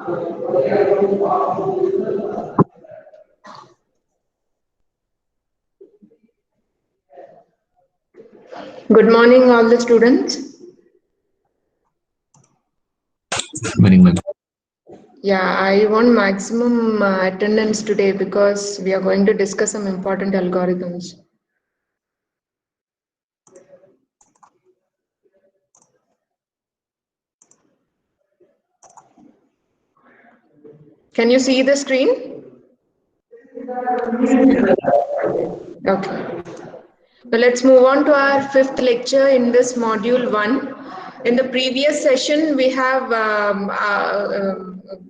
Good morning, all the students. Morning, ma'am. Yeah, I want maximum attendance today because we are going to discuss some important algorithms. Can you see the screen? Okay. So let's move on to our fifth lecture in this module 1. In the previous session, we have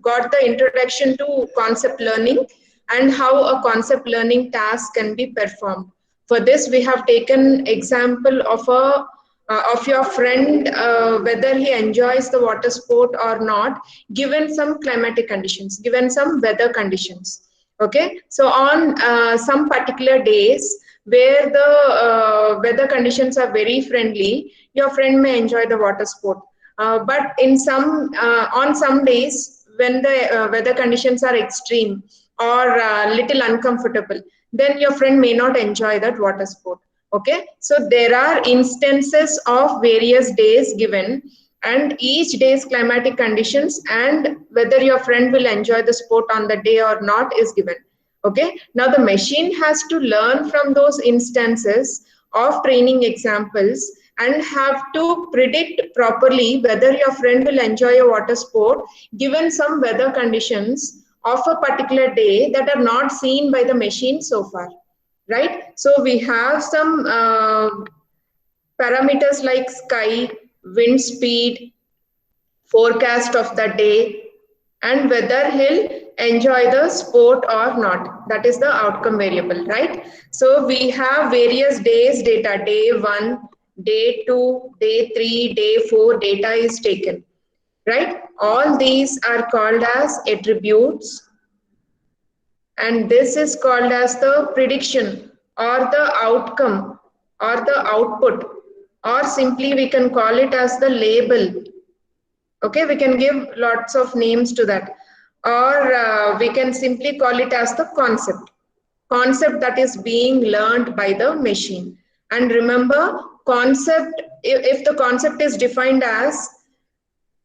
got the introduction to concept learning and how a concept learning task can be performed. For this, we have taken example of of your friend, whether he enjoys the water sport or not, given some climatic conditions, given some weather conditions. Okay, so on some particular days where the weather conditions are very friendly, your friend may enjoy the water sport. But in on some days when the weather conditions are extreme or little uncomfortable, then your friend may not enjoy that water sport. Okay, so there are instances of various days given, and each day's climatic conditions and whether your friend will enjoy the sport on the day or not is given. Okay, now the machine has to learn from those instances of training examples and have to predict properly whether your friend will enjoy a water sport given some weather conditions of a particular day that are not seen by the machine so far, right? So we have some parameters like sky, wind speed, forecast of the day, and whether he'll enjoy the sport or not. That is the outcome variable, right? So we have various days data, day 1, day 2, day 3, day 4 data is taken, right? All these are called as attributes, and this is called as the prediction or the outcome or the output, or simply we can call it as the label. Okay, we can give lots of names to that, or we can simply call it as the concept that is being learned by the machine. And remember, concept, if the concept is defined as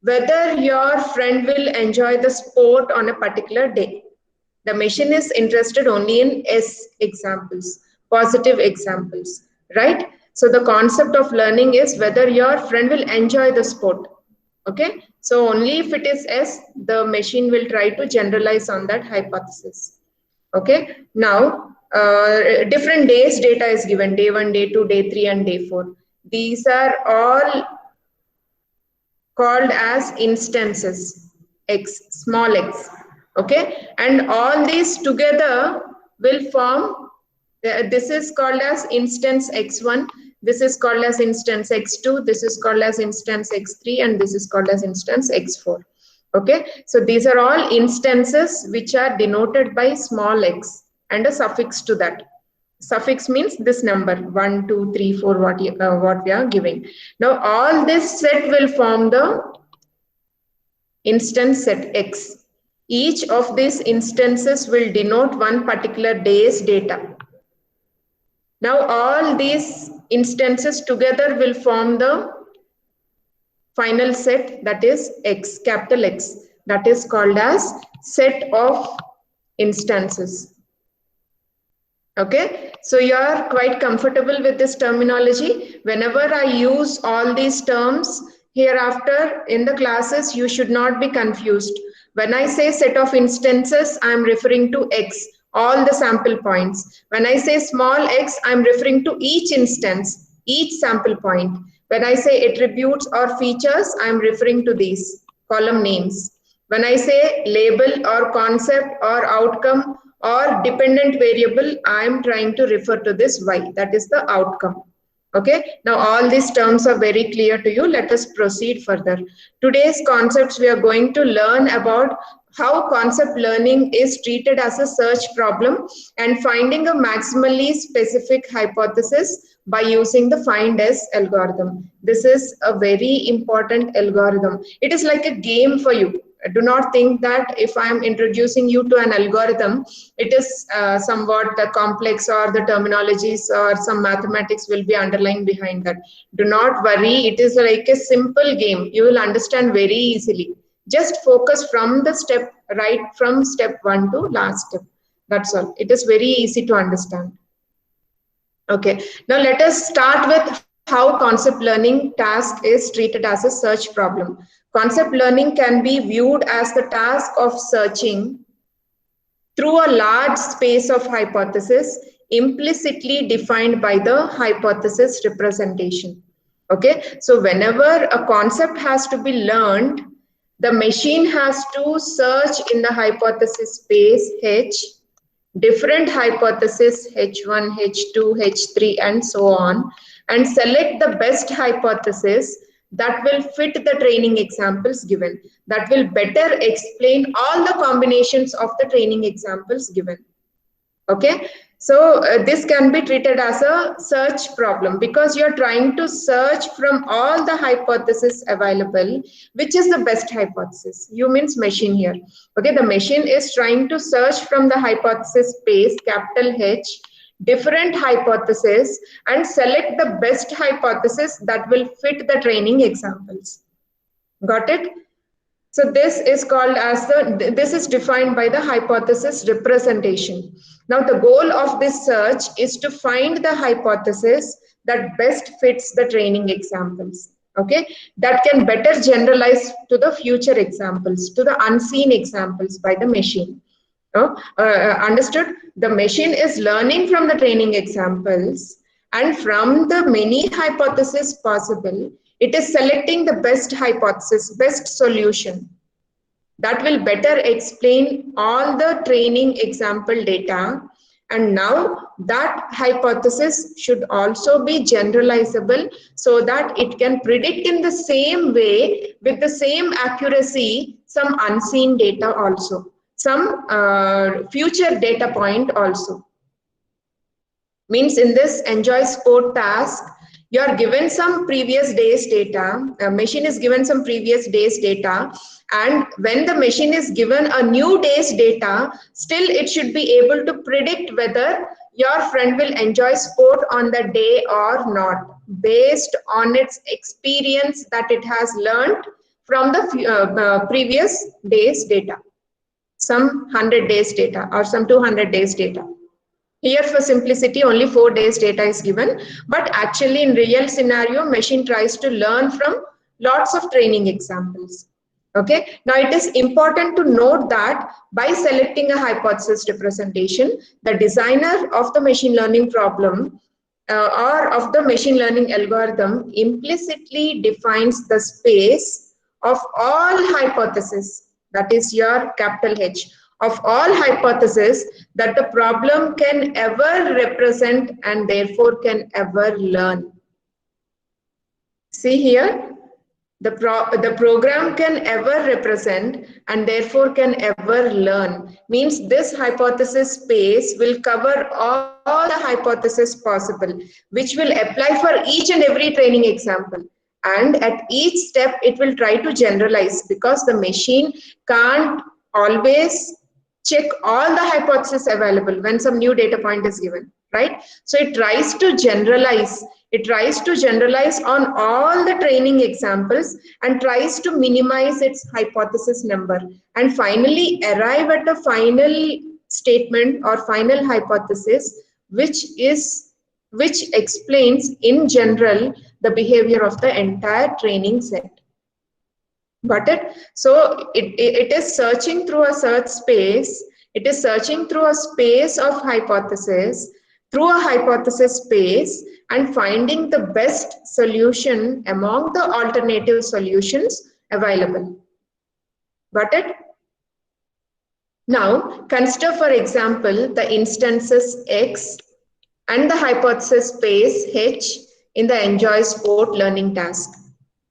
whether your friend will enjoy the sport on a particular day, the machine is interested only in S examples, positive examples, right? So the concept of learning is whether your friend will enjoy the sport. Okay, so only if it is S, the machine will try to generalize on that hypothesis. Okay, now different days data is given, day 1, day 2, day 3, and day 4. These are all called as instances, x, small x. Okay, and all these together will form, this is called as instance x1, this is called as instance x2, this is called as instance x3, and this is called as instance x4. Okay, so these are all instances which are denoted by small x and a suffix to that. Suffix means this number 1, 2, 3, 4, what we are giving. Now all this set will form the instance set x. Each of these instances will denote one particular day's data. Now all these instances together will form the final set, that is x, capital X. That is called as set of instances. Okay, so you are quite comfortable with this terminology. Whenever I use all these terms hereafter in the classes, you should not be confused. When I say set of instances, I am referring to X, all the sample points. When I say small x, I am referring to each instance, each sample point. When I say attributes or features, I am referring to these column names. When I say label or concept or outcome or dependent variable, I am trying to refer to this y, that is the outcome. Okay, now all these terms are very clear to you. Let us proceed further. Today's concepts, we are going to learn about how concept learning is treated as a search problem and finding a maximally specific hypothesis by using the find S algorithm. This is a very important algorithm. It is like a game for you. Do not think that if I am introducing you to an algorithm, it is somewhat complex, or the terminologies or some mathematics will be underlying behind that. Do not worry, it is like a simple game. You will understand very easily. Just focus from the step, right from step 1 to last step. That's all. It is very easy to understand. Okay, now let us start with how concept learning task is treated as a search problem. Concept learning can be viewed as the task of searching through a large space of hypothesis implicitly defined by the hypothesis representation. Okay, so whenever a concept has to be learned, the machine has to search in the hypothesis space H, different hypotheses H1, H2, H3 and so on, and select the best hypothesis that will fit the training examples given, that will better explain all the combinations of the training examples given. Okay, so this can be treated as a search problem because you're trying to search from all the hypotheses available, which is the best hypothesis. You means machine here. Okay, the machine is trying to search from the hypothesis space, capital H, different hypotheses and select the best hypothesis that will fit the training examples. Got it? So this is called as this is defined by the hypothesis representation. Now the goal of this search is to find the hypothesis that best fits the training examples. Okay, that can better generalize to the future examples, to the unseen examples by the machine. Understood? The machine is learning from the training examples, and from the many hypotheses possible, it is selecting the best hypothesis, best solution that will better explain all the training example data. And now that hypothesis should also be generalizable so that it can predict in the same way with the same accuracy some unseen data also, some future data point also. Means in this enjoy sport task, you are given some previous days data, a machine is given some previous days data, and when the machine is given a new day's data, still it should be able to predict whether your friend will enjoy sport on the day or not, based on its experience that it has learned from the previous days data, some 100 days data or some 200 days data. Here for simplicity only 4 days data is given, but actually in real scenario machine tries to learn from lots of training examples. Okay, now it is important to note that by selecting a hypothesis representation, the designer of the machine learning problem or of the machine learning algorithm implicitly defines the space of all hypotheses, that is your capital H, of all hypotheses that the problem can ever represent and therefore can ever learn. See here, the program can ever represent and therefore can ever learn. Means this hypothesis space will cover all the hypotheses possible, which will apply for each and every training example. And at each step, it will try to generalize because the machine can't always check all the hypotheses available when some new data point is given, right? So it tries to generalize. It tries to generalize on all the training examples and tries to minimize its hypothesis number and finally arrive at a final statement or final hypothesis which explains in general the behavior of the entire training set. Got it? So it is searching through a search space. It is searching through a space of hypothesis, through a hypothesis space, and finding the best solution among the alternative solutions available. Got it? Now, consider, for example, the instances X and the hypothesis space H in the enjoy sport learning task.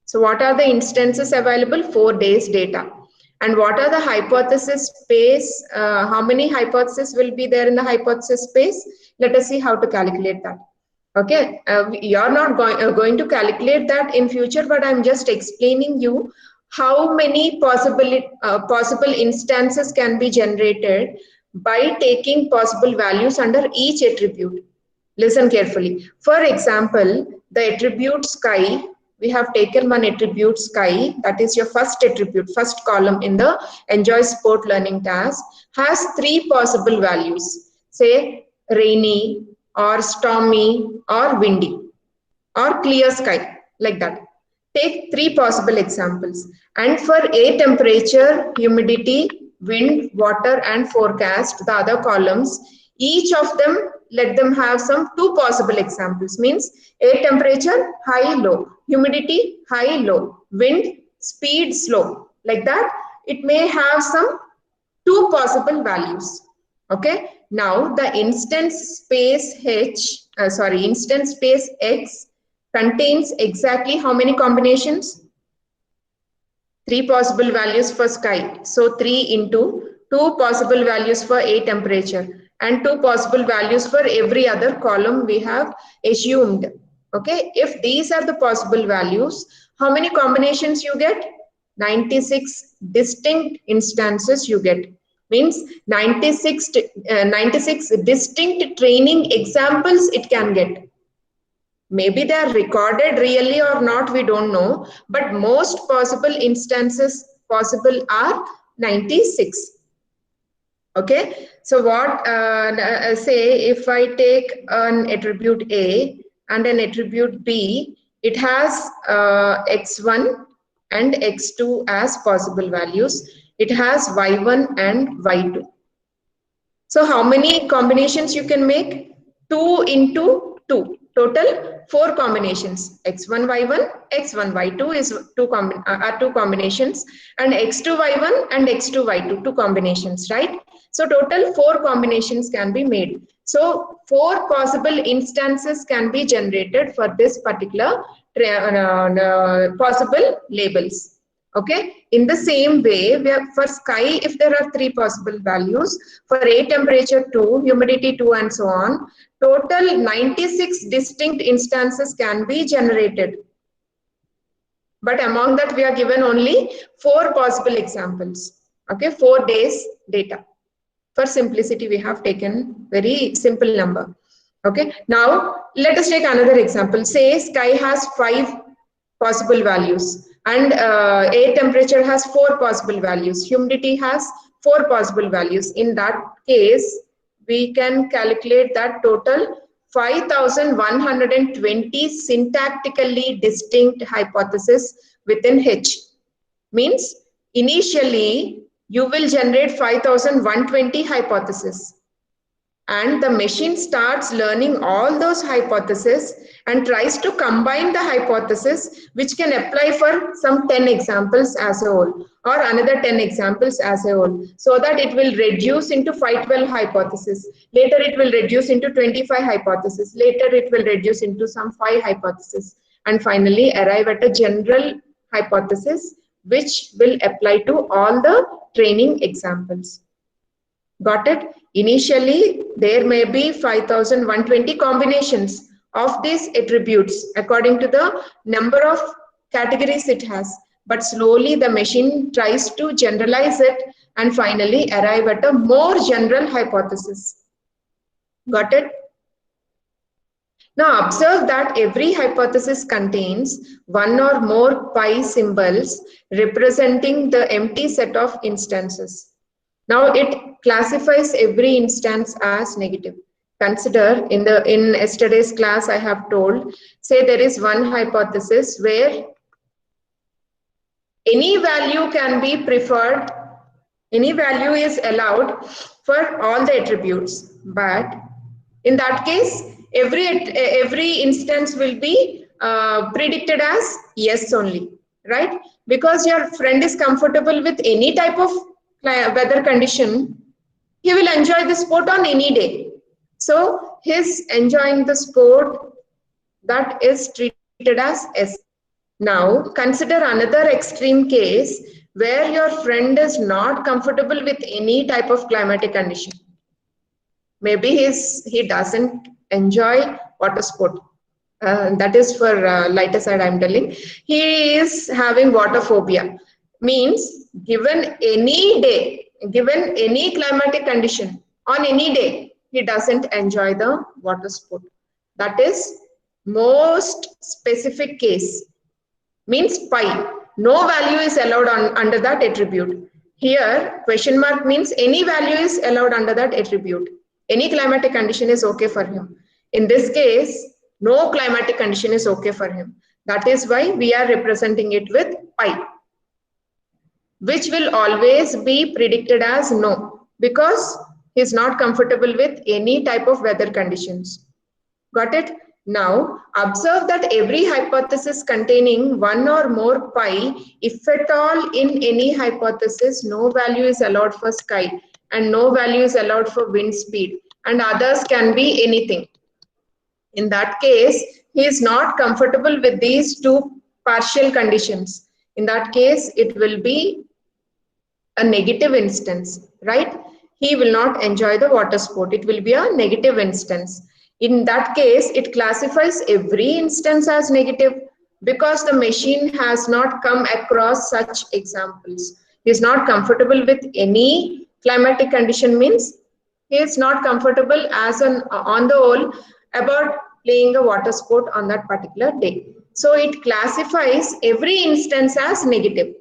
So what are the instances available? 4 days data. And what are the hypothesis space? How many hypotheses will be there in the hypothesis space? Let us see how to calculate that. Okay, you're not going to calculate that in future, but I'm just explaining you how many possible instances can be generated by taking possible values under each attribute. Listen carefully. For example, the attribute sky, we have taken one attribute sky, that is your first attribute, first column in the enjoy sport learning task, has three possible values. Say rainy or stormy or windy or clear sky, like that. Take three possible examples. And for A, temperature, humidity, wind, water, and forecast, the other columns, each of them, let them have some two possible examples. Means A, temperature, high, low, humidity, high, low, wind, speed, slow. Like that, it may have some two possible values. Okay. Now the instance space instance space X contains exactly how many combinations? Three possible values for sky. So 3 into 2 possible values for A, temperature, and 2 possible values for every other column we have assumed. Okay. If these are the possible values, how many combinations you get? 96 distinct instances you get. Means 96 distinct training examples it can get. Maybe they are recorded really or not, we don't know, but most possible instances possible are 96. Okay, so what say if I take an attribute A and an attribute B, it has x1 and x2 as possible values. It has y1 and y2. So how many combinations you can make? 2 into 2. Total 4 combinations. X1, Y1, X1, Y2 is two combinations, and X2, Y1 and X2, Y2, two combinations, right? So total 4 combinations can be made. So 4 possible instances can be generated for this particular possible labels. Okay, in the same way, for sky, if there are 3 possible values, for A, temperature 2, humidity 2, and so on, total 96 distinct instances can be generated. But among that, we are given only 4 possible examples. Okay, 4 days data. For simplicity, we have taken very simple number. Okay, now let us take another example. Say sky has 5 possible values, and A, temperature has 4 possible values, humidity has 4 possible values. In that case, we can calculate that total 5120 syntactically distinct hypotheses within H. Means initially you will generate 5120 hypotheses, and the machine starts learning all those hypotheses and tries to combine the hypothesis, which can apply for some 10 examples as a whole, or another 10 examples as a whole, so that it will reduce into 512 hypotheses. Later it will reduce into 25 hypotheses. Later it will reduce into some 5 hypotheses, and finally arrive at a general hypothesis which will apply to all the training examples. Got it? Initially, there may be 5120 combinations of these attributes according to the number of categories it has. But slowly the machine tries to generalize it and finally arrive at a more general hypothesis. Got it? Now observe that every hypothesis contains one or more pi symbols representing the empty set of instances. Now it classifies every instance as negative. Consider in yesterday's class I have told, say there is one hypothesis where any value can be preferred, any value is allowed for all the attributes, but in that case every instance will be predicted as yes only, right? Because your friend is comfortable with any type of weather condition, he will enjoy the sport on any day. So his enjoying the sport, that is treated as S. Now consider another extreme case where your friend is not comfortable with any type of climatic condition. Maybe he doesn't enjoy water sport. That is for lighter side I'm telling. He is having water phobia. means given any day, given any climatic condition, on any day, he doesn't enjoy the water sport. That is most specific case, means pi. No value is allowed under that attribute. Here, question mark means any value is allowed under that attribute. Any climatic condition is okay for him. In this case, no climatic condition is okay for him. That is why we are representing it with pi, which will always be predicted as no, because he is not comfortable with any type of weather conditions. Got it? Now, observe that every hypothesis containing one or more pi, if at all in any hypothesis, no value is allowed for sky and no value is allowed for wind speed, and others can be anything. In that case, he is not comfortable with these two partial conditions. In that case, it will be a negative instance, right? He will not enjoy the water sport. It will be a negative instance. In that case, it classifies every instance as negative because the machine has not come across such examples. He is not comfortable with any climatic condition, means he is not comfortable as on the whole about playing a water sport on that particular day. So it classifies every instance as negative.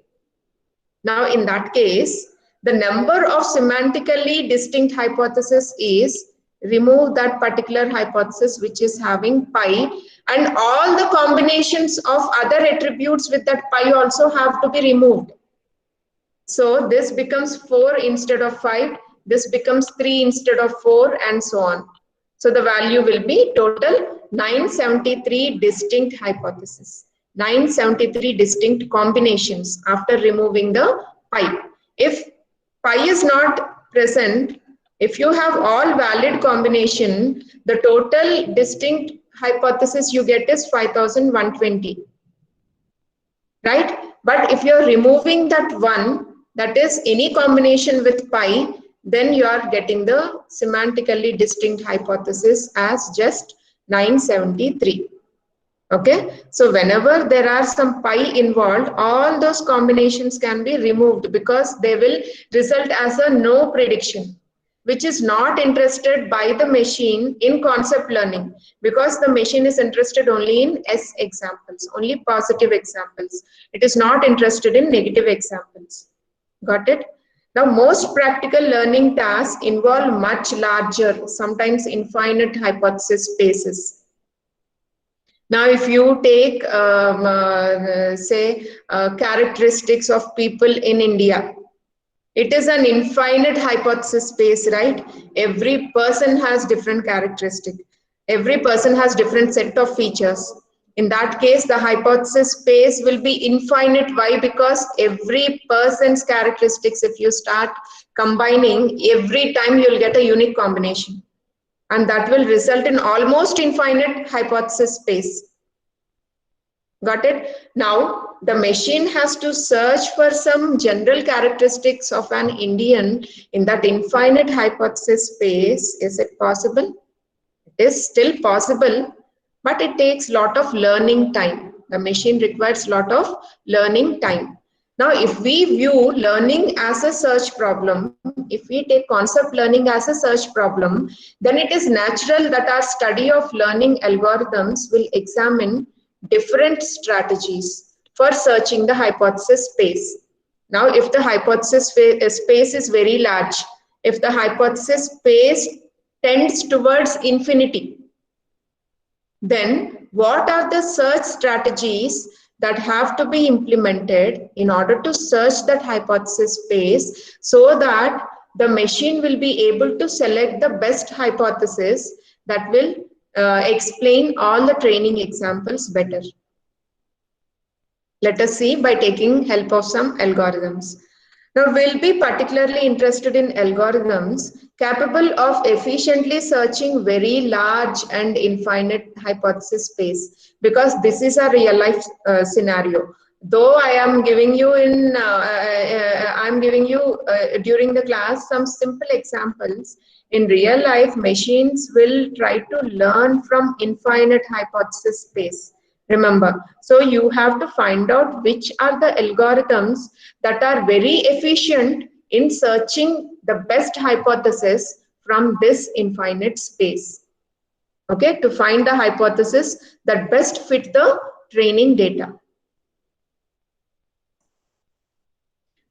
Now, in that case, the number of semantically distinct hypotheses is remove that particular hypothesis which is having pi, and all the combinations of other attributes with that pi also have to be removed. So this becomes 4 instead of 5, this becomes 3 instead of 4, and so on. So the value will be total 973 distinct hypotheses. 973 distinct combinations after removing the pi. If pi is not present, if you have all valid combination, the total distinct hypothesis you get is 5120. Right? But if you're removing that one, that is any combination with pi, then you are getting the semantically distinct hypothesis as just 973. Okay, so whenever there are some pi involved, all those combinations can be removed because they will result as a no prediction, which is not interested by the machine in concept learning, because the machine is interested only in S examples, only positive examples. It is not interested in negative examples. Got it? Now, most practical learning tasks involve much larger, sometimes infinite hypothesis spaces. Now, if you take, say, characteristics of people in India, it is an infinite hypothesis space, right? Every person has different characteristic. Every person has different set of features. In that case, the hypothesis space will be infinite. Why? Because every person's characteristics, if you start combining, every time you'll get a unique combination. And that will result in almost infinite hypothesis space. Got it? Now, the machine has to search for some general characteristics of an Indian in that infinite hypothesis space. Is it possible? It is still possible, but it takes a lot of learning time. The machine requires a lot of learning time. Now, if we view learning as a search problem, if we take concept learning as a search problem, then it is natural that our study of learning algorithms will examine different strategies for searching the hypothesis space. Now, if the hypothesis space is very large, if the hypothesis space tends towards infinity, then what are the search strategies that have to be implemented in order to search that hypothesis space so that the machine will be able to select the best hypothesis that will explain all the training examples better. Let us see by taking help of some algorithms. Now, we'll be particularly interested in algorithms capable of efficiently searching very large and infinite hypothesis space, because this is a real life scenario. Though I am giving you during the class some simple examples, in real life, machines will try to learn from infinite hypothesis space. Remember, so you have to find out which are the algorithms that are very efficient in searching the best hypothesis from this infinite space. Okay, to find the hypothesis that best fit the training data.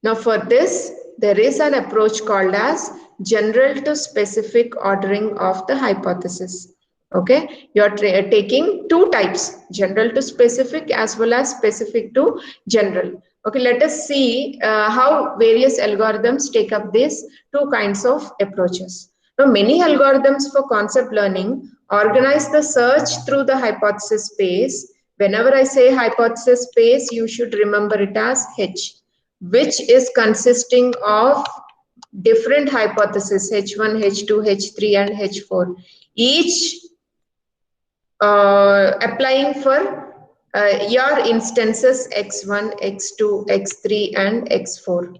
Now for this, there is an approach called as general to specific ordering of the hypothesis. Okay, you are taking two types, general to specific as well as specific to general. Okay, let us see how various algorithms take up these two kinds of approaches. Now, many algorithms for concept learning organize the search through the hypothesis space. Whenever I say hypothesis space, you should remember it as H, which is consisting of different hypotheses H1, H2, H3 and H4, each applying for your instances X1, X2, X3 and X4.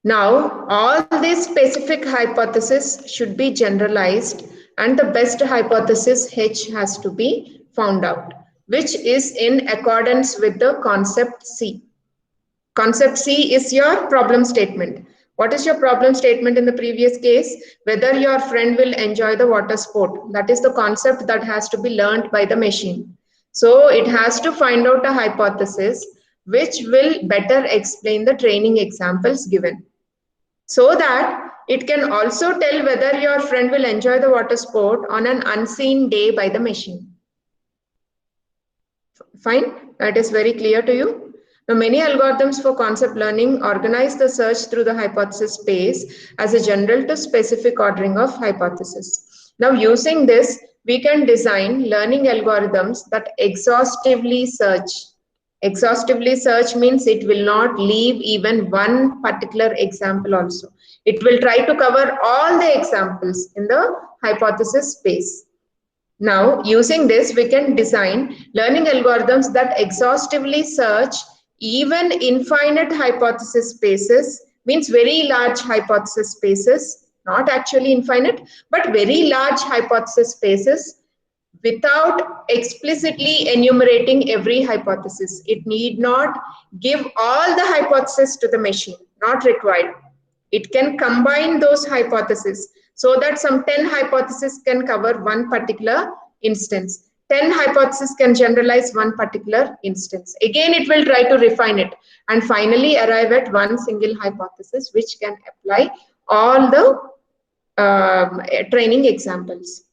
Now, all these specific hypotheses should be generalized and the best hypothesis H has to be found out, which is in accordance with the concept C. Concept C is your problem statement. What is your problem statement in the previous case? Whether your friend will enjoy the water sport. That is the concept that has to be learned by the machine. So it has to find out a hypothesis which will better explain the training examples given, so that it can also tell whether your friend will enjoy the water sport on an unseen day by the machine. Fine, that is very clear to you. Now, many algorithms for concept learning organize the search through the hypothesis space as a general to specific ordering of hypothesis. Now, using this, we can design learning algorithms that exhaustively search. Exhaustively search means it will not leave even one particular example also. It will try to cover all the examples in the hypothesis space. Now, using this, we can design learning algorithms that exhaustively search even infinite hypothesis spaces, means very large hypothesis spaces, not actually infinite, but very large hypothesis spaces without explicitly enumerating every hypothesis. It need not give all the hypotheses to the machine, not required. It can combine those hypotheses so that some 10 hypotheses can cover one particular instance. 10 hypotheses can generalize one particular instance. Again, it will try to refine it and finally arrive at one single hypothesis which can apply all the training examples.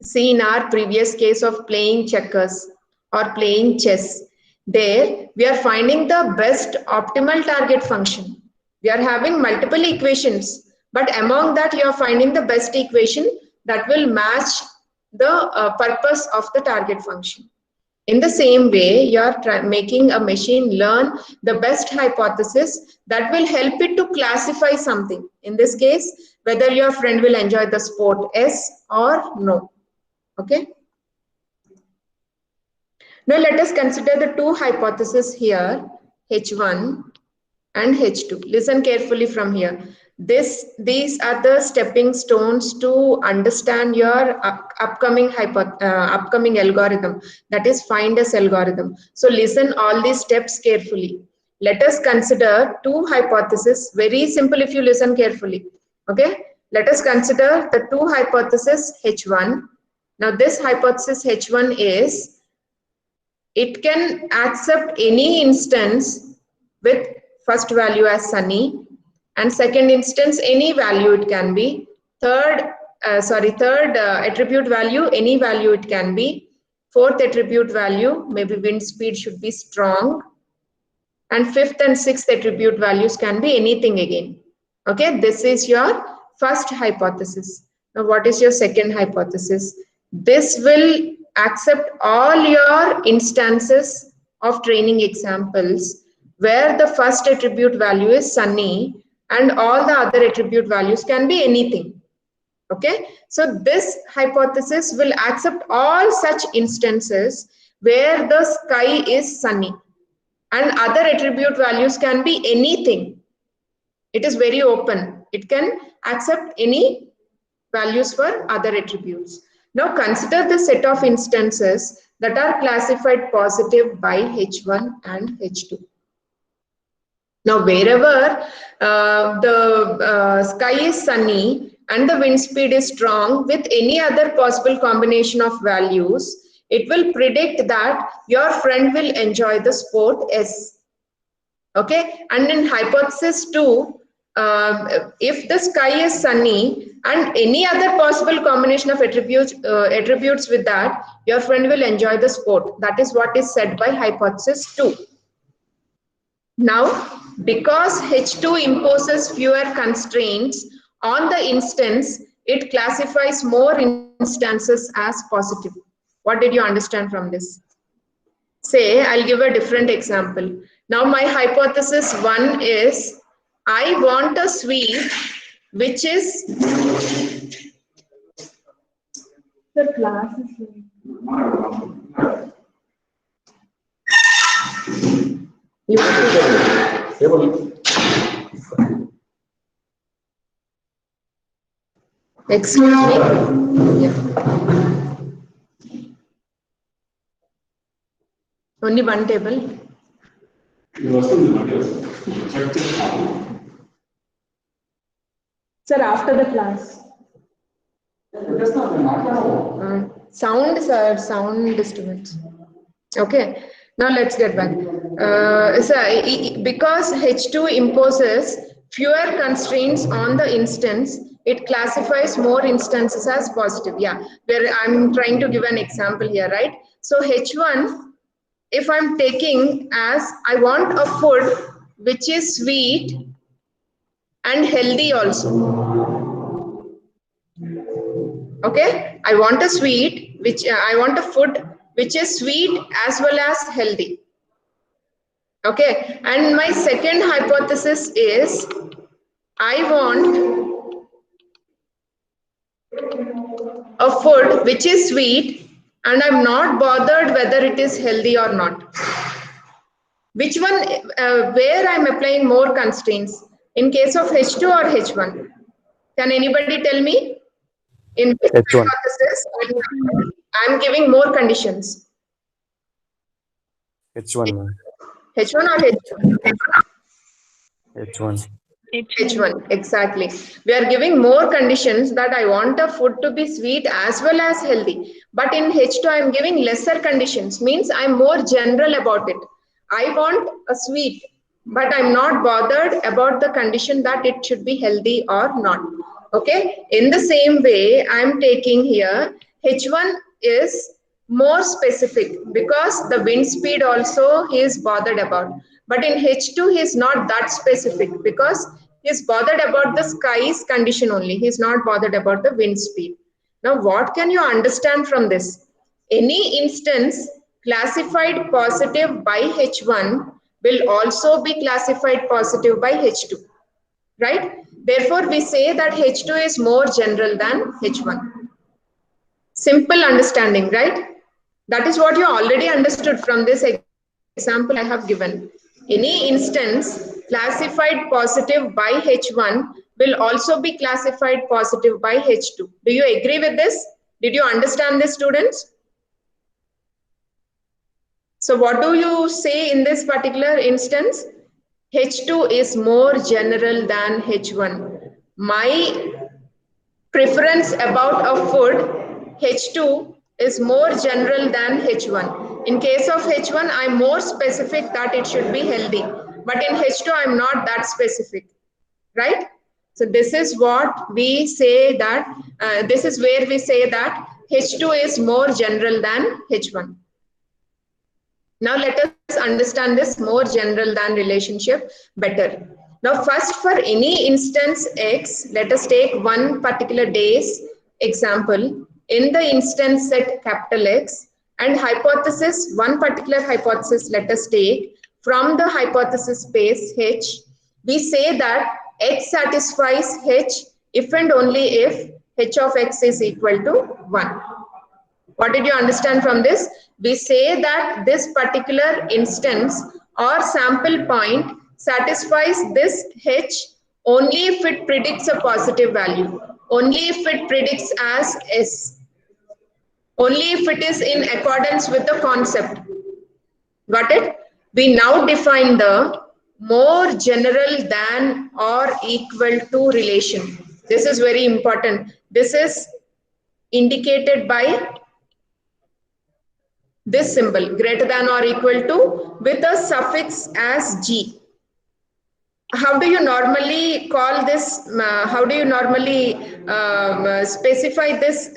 See, in our previous case of playing checkers or playing chess, there we are finding the best optimal target function. We are having multiple equations, but among that you are finding the best equation that will match the purpose of the target function. In the same way, you are making a machine learn the best hypothesis that will help it to classify something. In this case, whether your friend will enjoy the sport, yes or no. Okay. Now let us consider the two hypotheses here, H1 and H2. Listen carefully from here. These are the stepping stones to understand your upcoming algorithm, that is FIND-S algorithm. So listen all these steps carefully. Let us consider two hypotheses. Very simple if you listen carefully. Okay. Let us consider the two hypotheses H1. Now this hypothesis H1 is, it can accept any instance with first value as Sunny and second instance any value it can be, third attribute value any value it can be, fourth attribute value maybe wind speed should be strong, and fifth and sixth attribute values can be anything again. Okay, this is your first hypothesis. Now what is your second hypothesis? This will accept all your instances of training examples where the first attribute value is Sunny and all the other attribute values can be anything. Okay, so this hypothesis will accept all such instances where the sky is sunny and other attribute values can be anything. It is very open. It can accept any values for other attributes. Now consider the set of instances that are classified positive by H1 and H2. Now wherever the sky is sunny and the wind speed is strong with any other possible combination of values, it will predict that your friend will enjoy the sport S. Okay, and in hypothesis 2, if the sky is sunny and any other possible combination of attributes with that, your friend will enjoy the sport. That is what is said by hypothesis 2. Now, because H2 imposes fewer constraints on the instance, it classifies more instances as positive. What did you understand from this? Say, I'll give a different example. Now, my hypothesis 1 is, I want a sweet which is the class is excuse me. Yeah. Only one table. Sir, after the class. Sound, sir, sound disturbance. Okay, now let's get back. Because H2 imposes fewer constraints on the instance, it classifies more instances as positive. Yeah, where I'm trying to give an example here, right? So H1, if I'm taking as I want a food which is sweet and healthy also. Okay, I want a sweet which I want a food which is sweet as well as healthy. Okay, and my second hypothesis is I want a food which is sweet and I'm not bothered whether it is healthy or not. Which one, where I'm applying more constraints? In case of H2 or H1? Can anybody tell me? In which H1. hypothesis I'm giving more conditions? H1. H1 or H2? H1. H1, exactly. We are giving more conditions that I want a food to be sweet as well as healthy. But in H2, I am giving lesser conditions, means I am more general about it. I want a sweet, but I'm not bothered about the condition that it should be healthy or not. Okay. In the same way, I'm taking here H1 is more specific because the wind speed also he is bothered about. But in H2, he is not that specific because he is bothered about the sky's condition only. He is not bothered about the wind speed. Now, what can you understand from this? Any instance classified positive by H1 will also be classified positive by H2, right? Therefore, we say that H2 is more general than H1. Simple understanding, right? That is what you already understood from this example I have given. Any instance classified positive by H1 will also be classified positive by H2. Do you agree with this? Did you understand this, students? So what do you say in this particular instance? H2 is more general than H1. My preference about a food, H2 is more general than H1. In case of H1, I'm more specific that it should be healthy. But in H2, I'm not that specific, right? So this is what we say that, this is where we say that H2 is more general than H1. Now let us understand this more general than relationship better. Now first, for any instance X, let us take one particular day's example in the instance set capital X, and hypothesis, one particular hypothesis let us take from the hypothesis space H. We say that X satisfies H if and only if H of X is equal to 1. What did you understand from this? We say that this particular instance or sample point satisfies this H only if it predicts a positive value, only if it predicts as S. only if it is in accordance with the concept. Got it? We now define the more general than or equal to relation. This is very important. This is indicated by this symbol, greater than or equal to, with a suffix as G. How do you normally call this? How do you normally specify this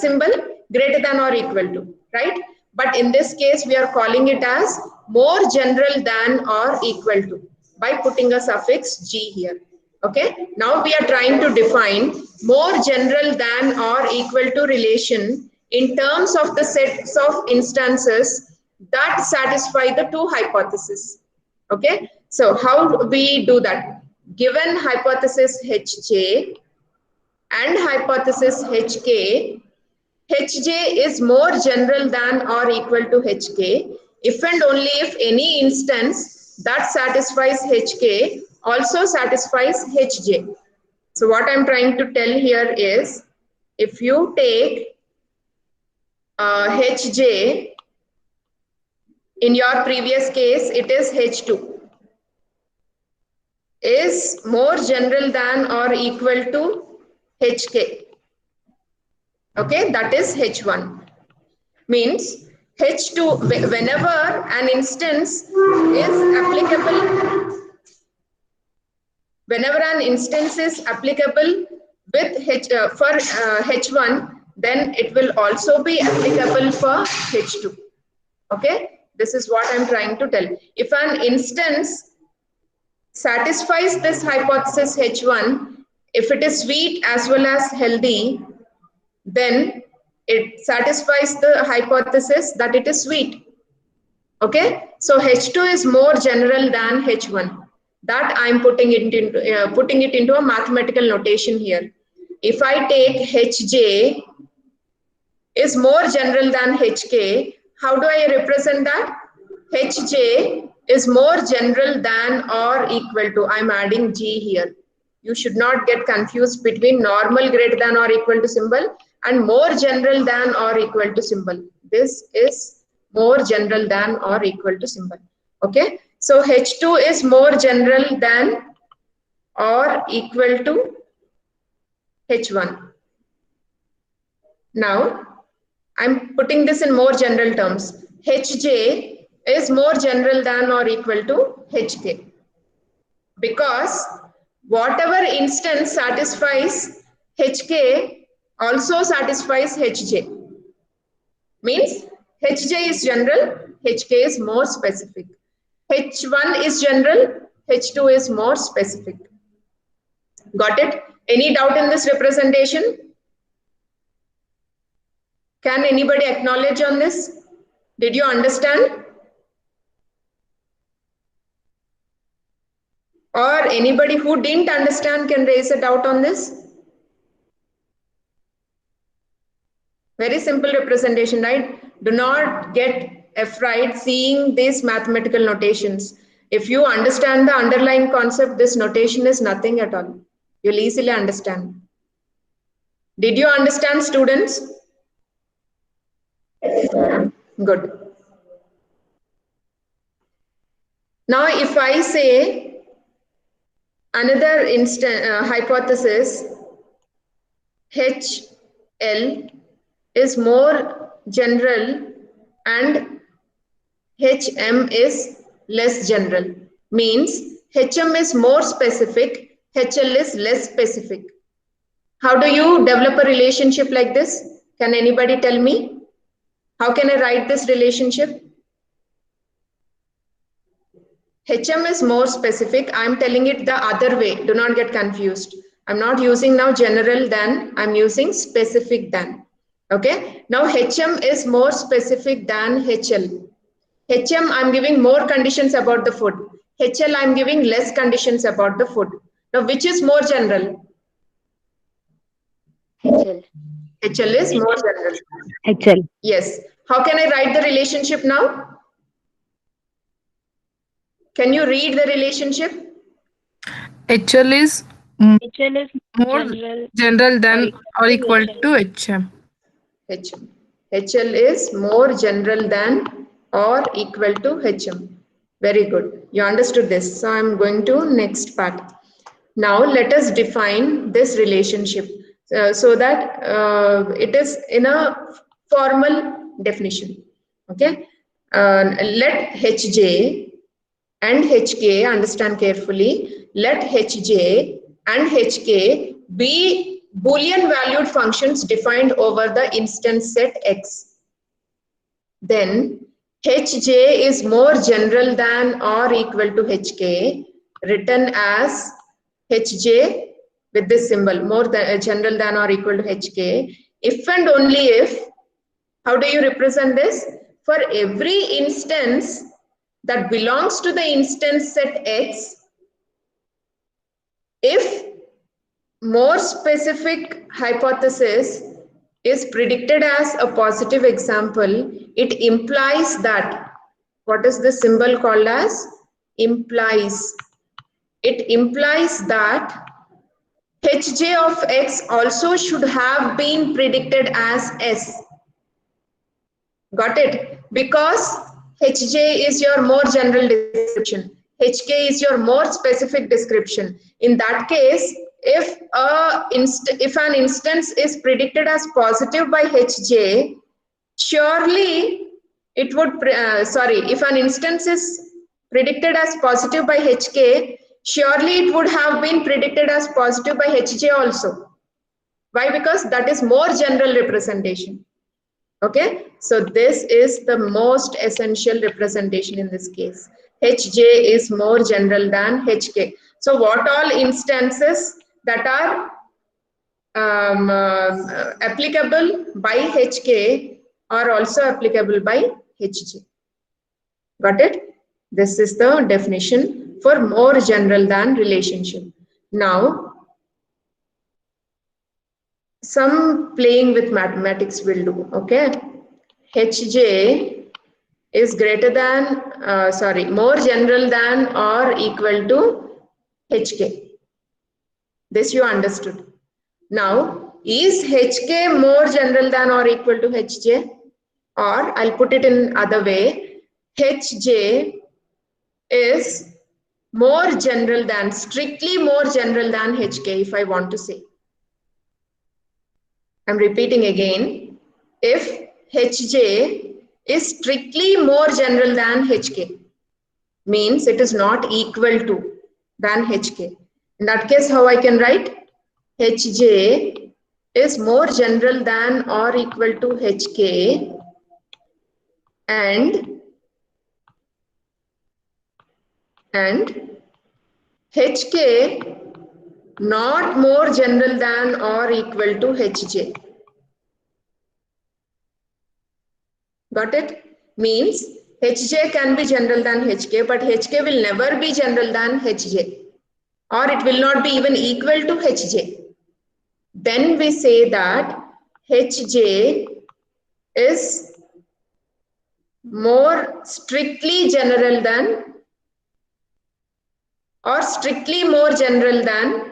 symbol? Greater than or equal to, right? But in this case, we are calling it as more general than or equal to by putting a suffix G here. Okay. Now we are trying to define more general than or equal to relation in terms of the sets of instances that satisfy the two hypotheses. Okay, so how we do that? Given hypothesis Hj and hypothesis Hk, Hj is more general than or equal to Hk if and only if any instance that satisfies Hk also satisfies Hj. So what I'm trying to tell here is, if you take Hj, in your previous case it is H2, is more general than or equal to Hk. Okay, that is H1. Means H2, whenever an instance is applicable, whenever an instance is applicable with for H1, then it will also be applicable for H2. Okay, this is what I'm trying to tell. If an instance satisfies this hypothesis H1, if it is sweet as well as healthy, then it satisfies the hypothesis that it is sweet. Okay, so H2 is more general than H1. That I'm putting it into a mathematical notation here. If I take Hj is more general than Hk, how do I represent that? Hj is more general than or equal to, I'm adding G here. You should not get confused between normal greater than or equal to symbol and more general than or equal to symbol. This is more general than or equal to symbol. Okay, so H2 is more general than or equal to H1. Now I'm putting this in more general terms. Hj is more general than or equal to Hk, because whatever instance satisfies Hk also satisfies Hj. Means Hj is general, Hk is more specific. H1 is general, H2 is more specific. Got it? Any doubt in this representation? Can anybody acknowledge on this? Did you understand? Or anybody who didn't understand can raise a doubt on this? Very simple representation, right? Do not get afraid seeing these mathematical notations. If you understand the underlying concept, this notation is nothing at all. You'll easily understand. Did you understand, students? Good. Now, if I say another hypothesis, HL is more general and HM is less general. Means HM is more specific, HL is less specific. How do you develop a relationship like this? Can anybody tell me? How can I write this relationship? HM is more specific. I'm telling it the other way. Do not get confused. I'm not using now general than, I'm using specific than. Okay. Now HM is more specific than HL. HM, I'm giving more conditions about the food. HL, I'm giving less conditions about the food. Now, which is more general? HL. HL is more general. HL. Yes. How can I write the relationship now? Can you read the relationship? HL is HL is more general general or than or equal HM. to HM. HM. HL is more general than or equal to HM. Very good. You understood this. So I'm going to next part. Now let us define this relationship so that it is in a formal definition. Okay. Let Hj and Hk, understand carefully, let Hj and Hk be Boolean valued functions defined over the instance set X. Then Hj is more general than or equal to Hk, written as Hj with this symbol, more than general than or equal to Hk, if and only if. How do you represent this? For every instance that belongs to the instance set X, if more specific hypothesis is predicted as a positive example, it implies that, what is this symbol called as? Implies. It implies that Hj of X also should have been predicted as S. Got it? Because Hj is your more general description. Hk is your more specific description. In that case, if an instance is predicted as positive by Hj, surely it would, if an instance is predicted as positive by Hk, surely it would have been predicted as positive by Hj also. Why? Because that is more general representation. Okay, so this is the most essential representation in this case. Hj is more general than Hk. So what all instances that are applicable by Hk are also applicable by Hj. Got it? This is the definition for more general than relationship. Now, some playing with mathematics will do. Okay, Hj is greater than, more general than or equal to Hk. This you understood. Now, is Hk more general than or equal to Hj? Or I'll put it in other way, Hj is more general than, strictly more general than Hk, if I want to say. I'm repeating again. If Hj is strictly more general than Hk, means it is not equal to than Hk. In that case, how I can write? Hj is more general than or equal to Hk and Hk not more general than or equal to Hj. Got it? Means Hj can be general than Hk, but Hk will never be general than Hj, or it will not be even equal to Hj. Then we say that Hj is more strictly general than or strictly more general than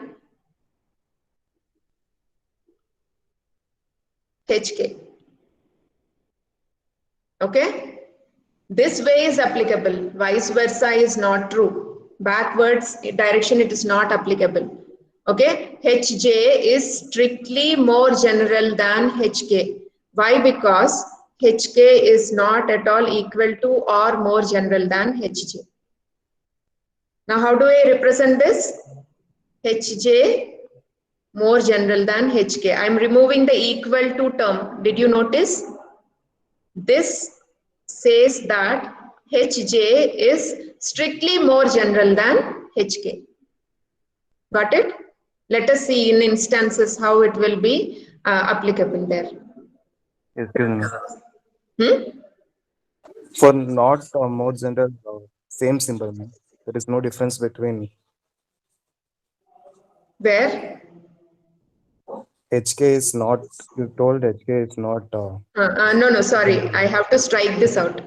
Hk. Okay? This way is applicable. Vice versa is not true. Backwards direction it is not applicable. Okay? Hj is strictly more general than Hk. Why? Because Hk is not at all equal to or more general than Hj. Now how do I represent this? Hj more general than Hk. I am removing the equal to term. Did you notice? This says that Hj is strictly more general than Hk. Got it? Let us see in instances how it will be applicable there. Excuse me. Hmm? For not more general, same symbol, ma'am. There is no difference between Where? Hk is not, you told Hk is not. No, sorry. I have to strike this out.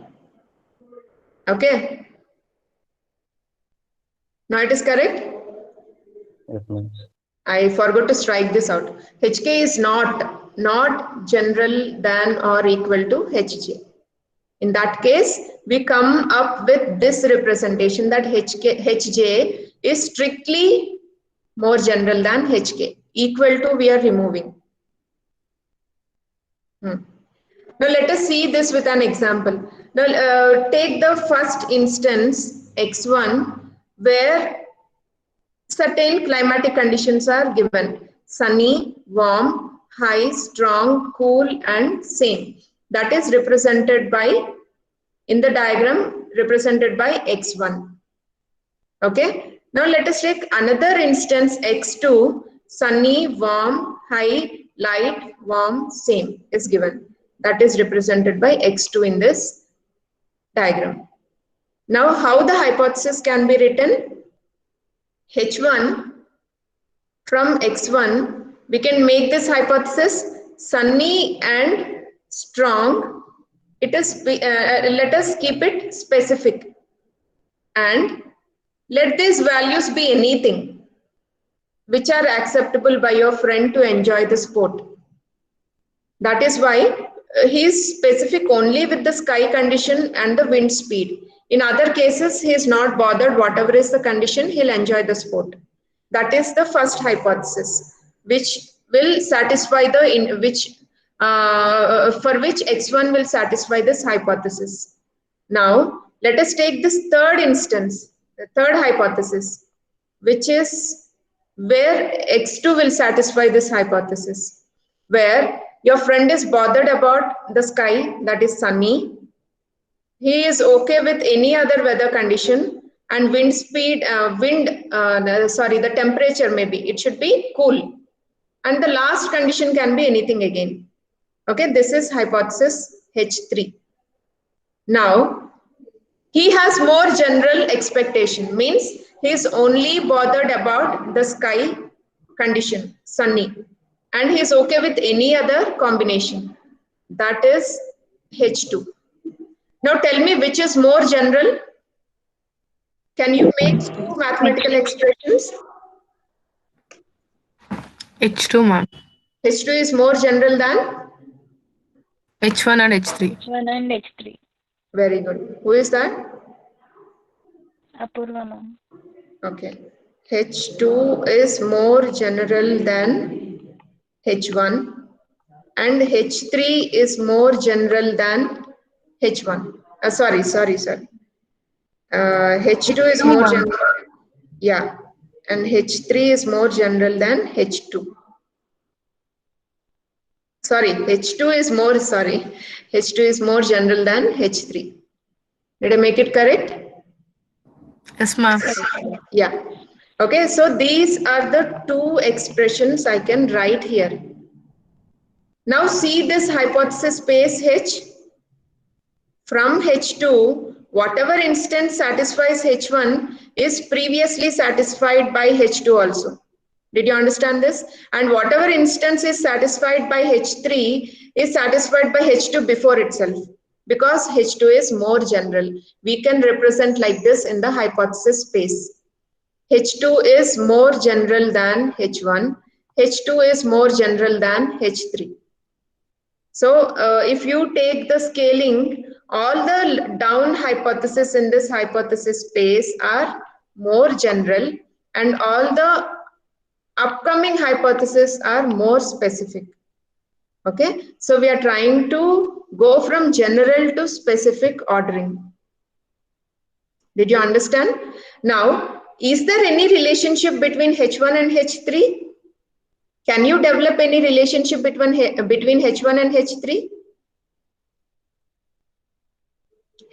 Okay. Now it is correct? Yes, ma'am. I forgot to strike this out. Hk is not general than or equal to Hj. In that case, we come up with this representation that Hj is strictly more general than Hk. Equal to we are removing. Now let us see this with an example. Now take the first instance x1 where certain climatic conditions are given: sunny, warm, high, strong, cool, and same. That is represented by, in the diagram, represented by x1. Okay. Now let us take another instance x2, sunny, warm, high, light, warm, same is given. That is represented by x2 in this diagram. Now how the hypothesis can be written? H1 from x1, we can make this hypothesis sunny and strong. It is let us keep it specific, and let these values be anything which are acceptable by your friend to enjoy the sport. That is why he is specific only with the sky condition and the wind speed. In other cases, he is not bothered. Whatever is the condition, he'll enjoy the sport. That is the first hypothesis, which will satisfy for which x1 will satisfy this hypothesis. Now, let us take this third instance, the third hypothesis, which is where x2 will satisfy this hypothesis, where your friend is bothered about the sky, that is sunny. He is okay with any other weather condition, and wind speed, the temperature maybe, it should be cool. And the last condition can be anything again. Okay, this is hypothesis H3. Now, he has more general expectation, means he is only bothered about the sky condition, sunny, and he is okay with any other combination. That is H2. Now tell me which is more general. Can you make two mathematical expressions? H2, ma'am. H2 is more general than? H1 and H3. H1 and H3. Very good. Who is that? Apurva, ma'am. Okay. H2 is more general than H1, and H3 is more general than H1. Sorry. H2 is more general. Yeah. And H3 is more general than H2. H2 is more general than H3. Did I make it correct? Yes, ma'am. Yeah. Okay, so these are the two expressions I can write here. Now see this hypothesis space H. From H2, whatever instance satisfies H1 is previously satisfied by H2 also. Did you understand this? And whatever instance is satisfied by H3 is satisfied by H2 before itself, because H2 is more general. We can represent like this in the hypothesis space. H2 is more general than H1. H2 is more general than H3. So if you take the scaling, all the down hypotheses in this hypothesis space are more general, and all the upcoming hypotheses are more specific. Okay, so we are trying to go from general to specific ordering. Did you understand? Now, is there any relationship between H1 and H3? Can you develop any relationship between H1 and H3?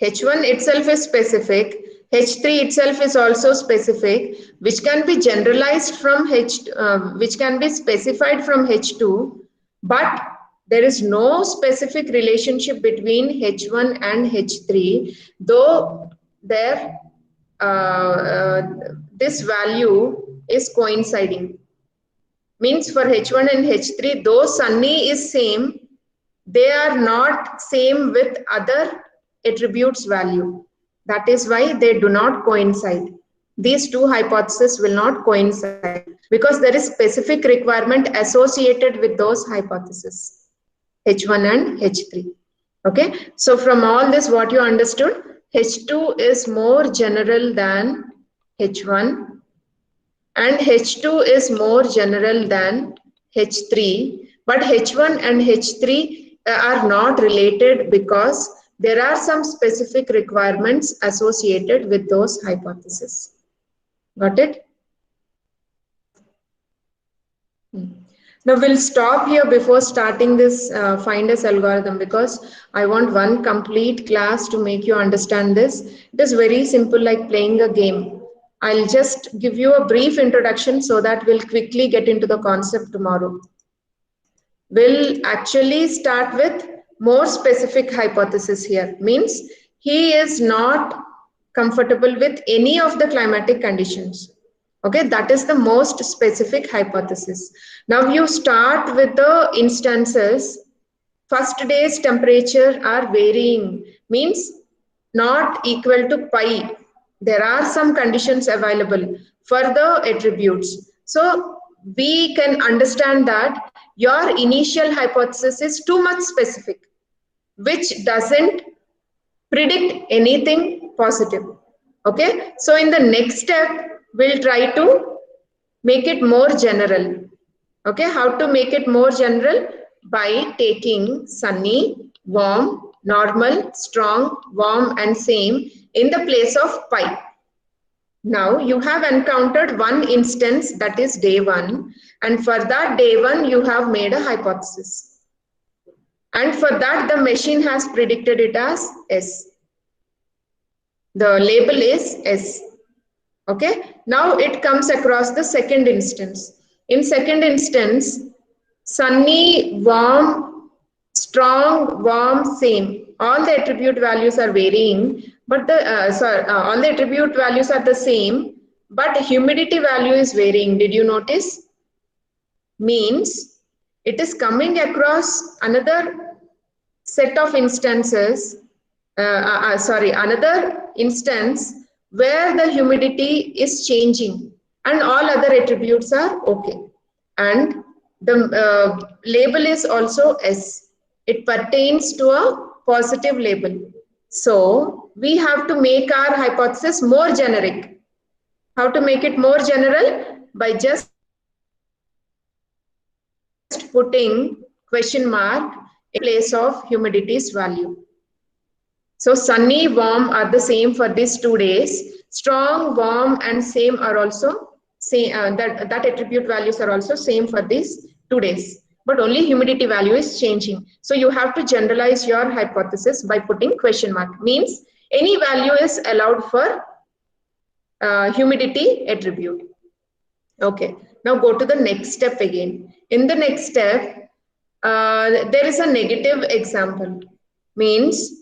H1 itself is specific. H3 itself is also specific, which can be generalized from which can be specified from H2, but there is no specific relationship between H1 and H3, though there this value is coinciding. Means for H1 and H3, though sunny is same, they are not same with other attributes value. That is why they do not coincide. these two hypotheses will not coincide because there is specific requirement associated with those hypotheses, H1 and H3. Okay, so from all this, what you understood, H2 is more general than H1 and H2 is more general than H3, but H1 and H3 are not related because there are some specific requirements associated with those hypotheses. Got it? Now we'll stop here before starting this finders algorithm because I want one complete class to make you understand this. It is very simple, like playing a game. I'll just give you a brief introduction so that we'll quickly get into the concept tomorrow. We'll actually start with more specific hypothesis here. Means he is not comfortable with any of the climatic conditions. Okay, that is the most specific hypothesis. Now you start with the instances. First day's temperature are varying, means not equal to pi. There are some conditions available for the attributes. So we can understand that your initial hypothesis is too much specific, which doesn't predict anything positive. Okay, so in the next step, we'll try to make it more general. Okay, how to make it more general? By taking sunny, warm, normal, strong, warm, and same in the place of pi. Now you have encountered one instance, that is day 1, and for that day 1 you have made a hypothesis, and for that the machine has predicted it as S. The label is S. Okay, now it comes across the second instance. In second instance, sunny, warm, strong, warm, same. All the attribute values are varying, but all the attribute values are the same, but humidity value is varying. Did you notice? Means it is coming across another set of instances, another instance where the humidity is changing and all other attributes are okay. And the label is also S. It pertains to a positive label. So we have to make our hypothesis more generic. How to make it more general? By just putting question mark in place of humidity's value. So sunny, warm are the same for these 2 days. Strong, warm, and same are also same. That attribute values are also same for these 2 days. But only humidity value is changing. So you have to generalize your hypothesis by putting question mark. Means any value is allowed for humidity attribute. Okay. Now go to the next step again. In the next step, there is a negative example. Means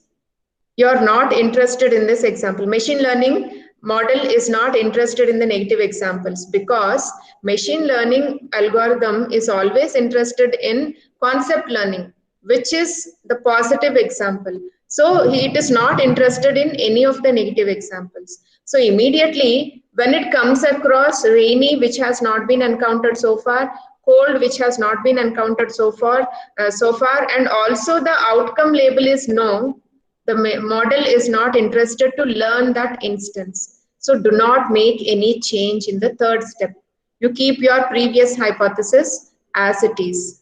you're not interested in this example. Machine learning model is not interested in the negative examples because machine learning algorithm is always interested in concept learning, which is the positive example. So it is not interested in any of the negative examples. So immediately when it comes across rainy, which has not been encountered so far, cold, which has not been encountered so far, and also the outcome label is no, the model is not interested to learn that instance. So do not make any change in the third step. You keep your previous hypothesis as it is.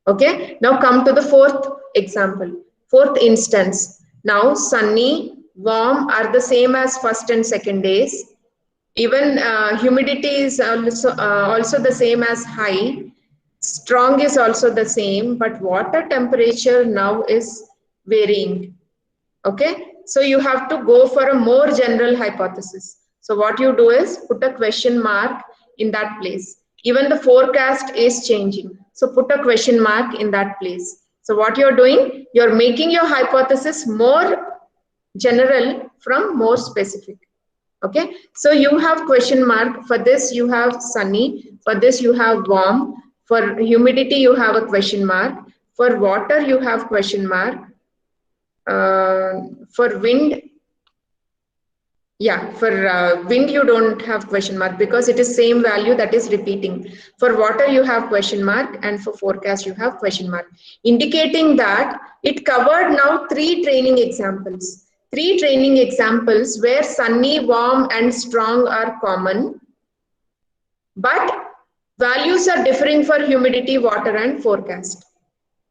Okay, now come to the fourth example, fourth instance. Now sunny, warm are the same as first and second days. Even humidity is also the same as high. Strong is also the same, but water temperature now is varying. Okay, so you have to go for a more general hypothesis. So what you do is put a question mark in that place. Even the forecast is changing. So put a question mark in that place. So what you're doing, you're making your hypothesis more general from more specific. Okay, so you have question mark. For this you have sunny, for this you have warm, for humidity you have a question mark, for water you have question mark, for wind Yeah, for wind you don't have question mark because it is same value that is repeating. For water you have question mark, and for forecast you have question mark, indicating that it covered now three training examples. Three training examples where sunny, warm and strong are common, but values are differing for humidity, water and forecast.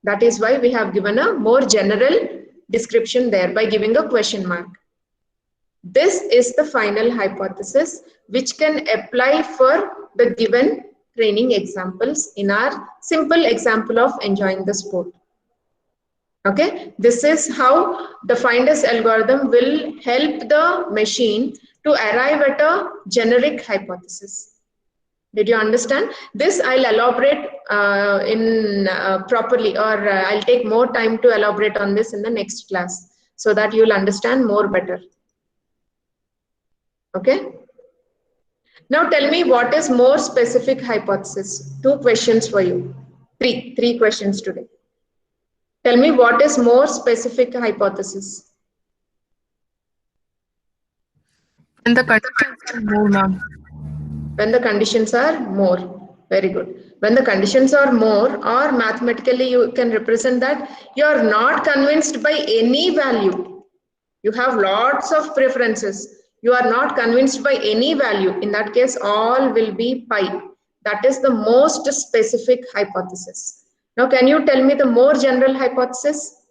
That is why we have given a more general description there by giving a question mark. This is the final hypothesis which can apply for the given training examples in our simple example of enjoying the sport. Okay, this is how the finders algorithm will help the machine to arrive at a generic hypothesis. Did you understand? This I'll elaborate in properly, or I'll take more time to elaborate on this in the next class so that you'll understand more better. Okay. Now tell me what is more specific hypothesis. Two questions for you. Three questions today. Tell me what is more specific hypothesis. And the conditions are more, ma'am. When the conditions are more. Very good. When the conditions are more, or mathematically you can represent that you are not convinced by any value. You have lots of preferences. You are not convinced by any value. In that case, all will be pi. That is the most specific hypothesis. Now, can you tell me the more general hypothesis?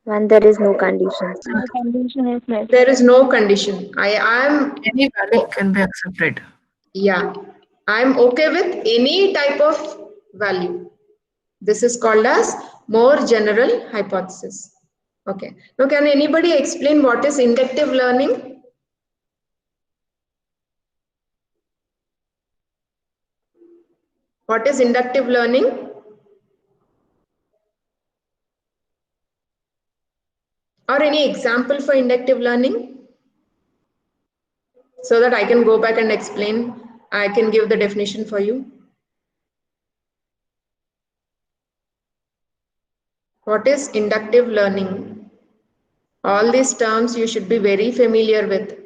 When there is no conditions. The condition is less. There is no condition. I am, Any value can be accepted. yeah, I am okay with any type of value. This is called as more general hypothesis. Okay. Now, can anybody explain what is inductive learning? What is inductive learning? Or any example for inductive learning? So that I can go back and explain. I can give the definition for you. What is inductive learning? All these terms you should be very familiar with.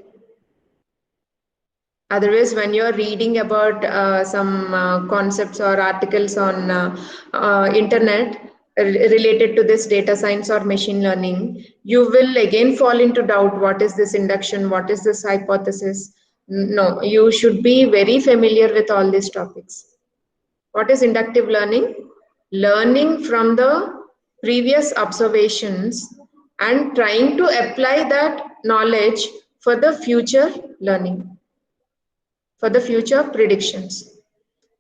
Otherwise, when you're reading about some concepts or articles on internet related to this data science or machine learning, you will again fall into doubt. What is this induction? What is this hypothesis? No, you should be very familiar with all these topics. What is inductive learning? Learning from the previous observations and trying to apply that knowledge for the future learning, for the future predictions.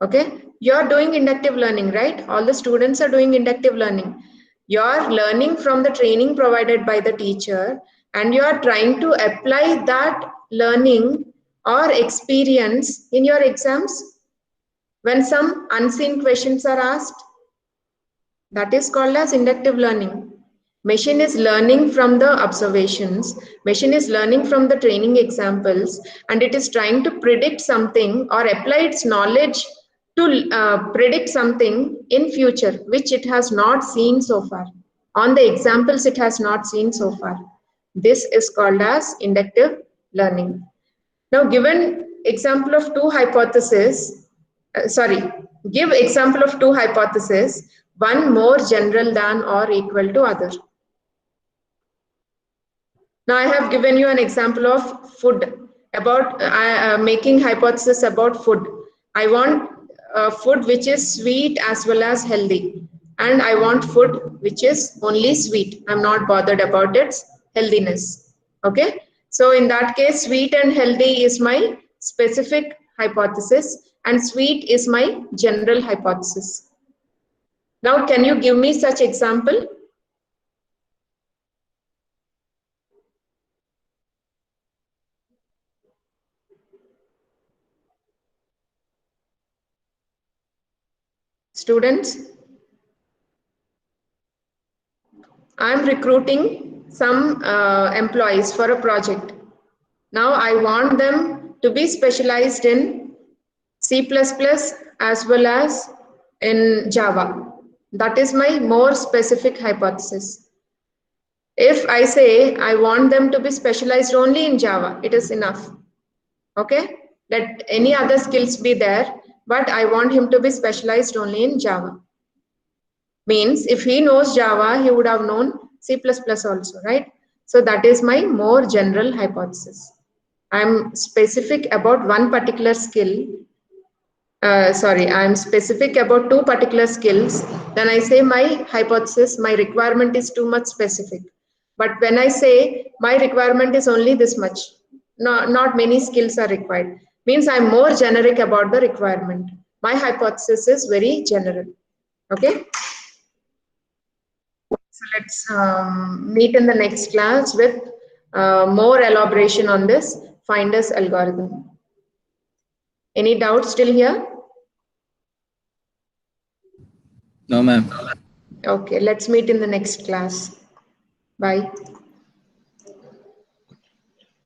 Okay, you're doing inductive learning, right? All the students are doing inductive learning. You're learning from the training provided by the teacher, and you are trying to apply that learning or experience in your exams. When some unseen questions are asked, that is called as inductive learning. Machine is learning from the observations, machine is learning from the training examples, and it is trying to predict something or apply its knowledge to predict something in future, which it has not seen so far. On the examples it has not seen so far. This is called as inductive learning. Now, given example of two hypotheses, give example of two hypotheses, one more general than or equal to other. Now I have given you an example of food, about making hypothesis about food. I want food which is sweet as well as healthy, and I want food which is only sweet. I'm not bothered about its healthiness. Okay, so in that case, sweet and healthy is my specific hypothesis and sweet is my general hypothesis. Now can you give me such example? Students, I'm recruiting some employees for a project. Now I want them to be specialized in C++ as well as in Java. That is my more specific hypothesis. If I say I want them to be specialized only in Java, it is enough. Okay, let any other skills be there, but I want him to be specialized only in Java. Means if he knows Java, he would have known C++ also, right? So that is my more general hypothesis. I'm specific about one particular skill. I'm specific about two particular skills. Then I say my hypothesis, my requirement is too much specific. But when I say my requirement is only this much, not many skills are required, means I'm more generic about the requirement. My hypothesis is very general. Okay. So let's meet in the next class with more elaboration on this finders algorithm. Any doubts still here? No, ma'am. Okay, let's meet in the next class. Bye.